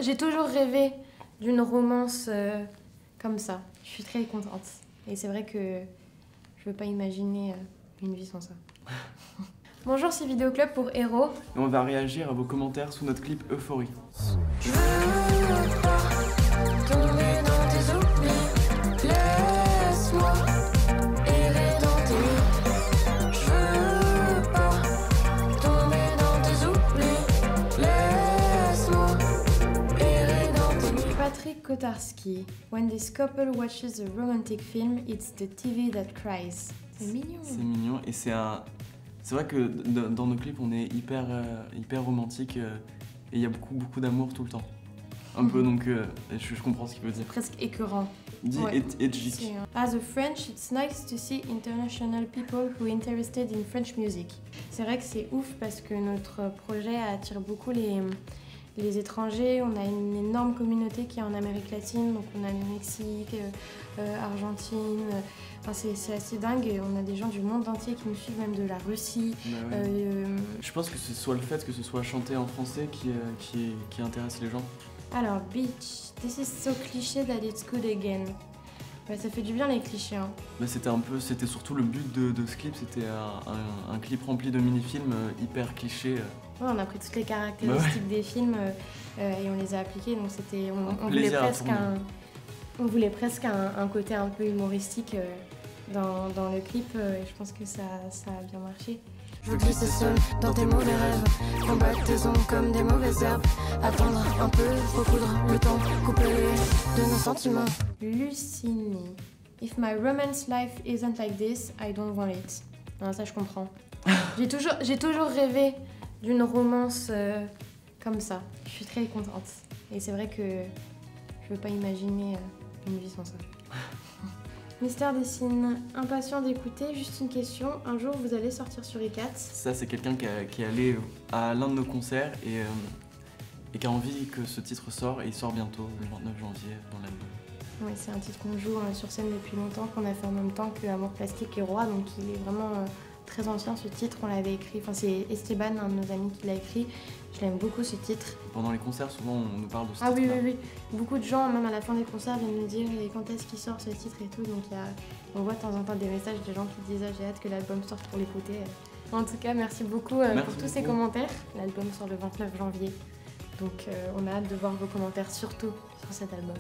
J'ai toujours rêvé d'une romance comme ça. Je suis très contente. Et c'est vrai que je veux pas imaginer une vie sans ça. Bonjour, c'est Vidéo Club pour Héros. Et on va réagir à vos commentaires sous notre clip Euphorie. Je veux pas tomber dans tes oublis. Laisse-moi errer dans tes nuits. Je veux pas tomber dans tes oublis. Laisse-moi errer dans tes nuits. Patrick Kotarski. When this couple watches a romantic film, it's the TV that cries. C'est mignon. C'est mignon et c'est vrai que dans nos clips on est hyper romantique et il y a beaucoup d'amour tout le temps. Un peu donc je comprends ce qu'il veut dire. Presque écœurant. Dit Ouais. edgique. As a French, it's nice to see international people who are interested in French music. C'est vrai que c'est ouf parce que notre projet attire beaucoup les étrangers. On a une énorme communauté qui est en Amérique latine, donc on a le Mexique, Argentine. Enfin, c'est assez dingue. Et on a des gens du monde entier qui nous suivent, même de la Russie. Bah ouais. Je pense que ce soit le fait que ce soit chanté en français qui intéresse les gens. Alors, Beach, this is so cliché that it's good again. Ouais, ça fait du bien les clichés. Hein. Bah, c'était surtout le but de ce clip, c'était un clip rempli de mini-films hyper clichés. Ouais, on a pris toutes les caractéristiques des films et on les a appliquées, donc c'était, on voulait presque un côté un peu humoristique dans le clip et je pense que ça a bien marché. Je veux glisser seul dans tes mauvais rêves, combattre tes ombres comme des mauvaises herbes, attendre un peu, recoudre le temps, couper de nos sentiments. Lucini. If my romance life isn't like this, I don't want it. Non, ça je comprends. J'ai toujours rêvé d'une romance comme ça. Je suis très contente. Et c'est vrai que je veux pas imaginer une vie sans ça. Mystère Dessine, impatient d'écouter, juste une question. Un jour vous allez sortir sur E4. Ça c'est quelqu'un qui est allé à l'un de nos concerts et qui a envie que ce titre sorte et il sort bientôt, le 29 janvier dans l'album. Oui, c'est un titre qu'on joue sur scène depuis longtemps, qu'on a fait en même temps que Amour Plastique et Roi, donc il est vraiment très ancien ce titre, on l'avait écrit, enfin c'est Esteban, un de nos amis qui l'a écrit, je l'aime beaucoup ce titre. Pendant les concerts souvent on nous parle de ce titre. Ah oui, beaucoup de gens même à la fin des concerts viennent nous dire quand est-ce qu'il sort ce titre et tout, donc on voit de temps en temps des messages de gens qui disent j'ai hâte que l'album sorte pour l'écouter. En tout cas merci beaucoup pour tous ces commentaires, l'album sort le 29 janvier, donc on a hâte de voir vos commentaires surtout sur cet album.